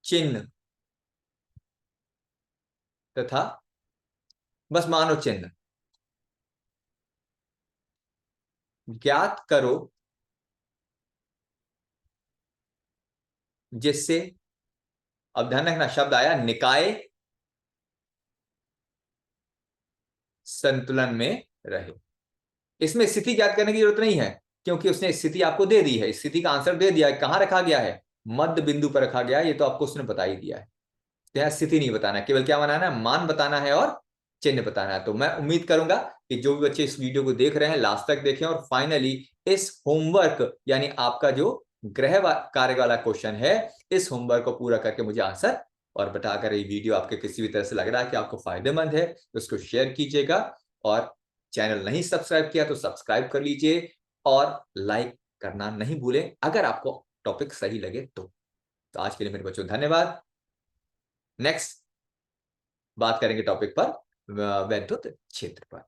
चिन्ह तथा बस मानो चिन्ह ज्ञात करो जिससे, अब ध्यान रखना शब्द आया निकाय संतुलन में रहे। इसमें स्थिति ज्ञात करने की जरूरत नहीं है क्योंकि उसने स्थिति आपको दे दी है, स्थिति का आंसर दे दिया है। कहां रखा गया है? मध्य बिंदु पर रखा गया है, ये तो आपको उसने बता ही दिया है। तो यहां स्थिति नहीं बताना है, केवल क्या बनाना है? मान बताना है और चिन्ह बताना है। तो मैं उम्मीद करूंगा कि जो भी बच्चे इस वीडियो को देख रहे हैं लास्ट तक देखें और फाइनली इस होमवर्क यानी आपका जो गृह कार्य वाला क्वेश्चन है, इस होमवर्क को पूरा करके मुझे आंसर और बताकर ये वीडियो आपके किसी भी तरह से लग रहा है कि आपको फायदेमंद है तो उसको शेयर कीजिएगा। और चैनल नहीं सब्सक्राइब किया तो सब्सक्राइब कर लीजिए और लाइक करना नहीं भूलें अगर आपको टॉपिक सही लगे तो। आज के लिए मेरे बच्चों धन्यवाद। नेक्स्ट बात करेंगे टॉपिक पर, वैद्युत क्षेत्र पर।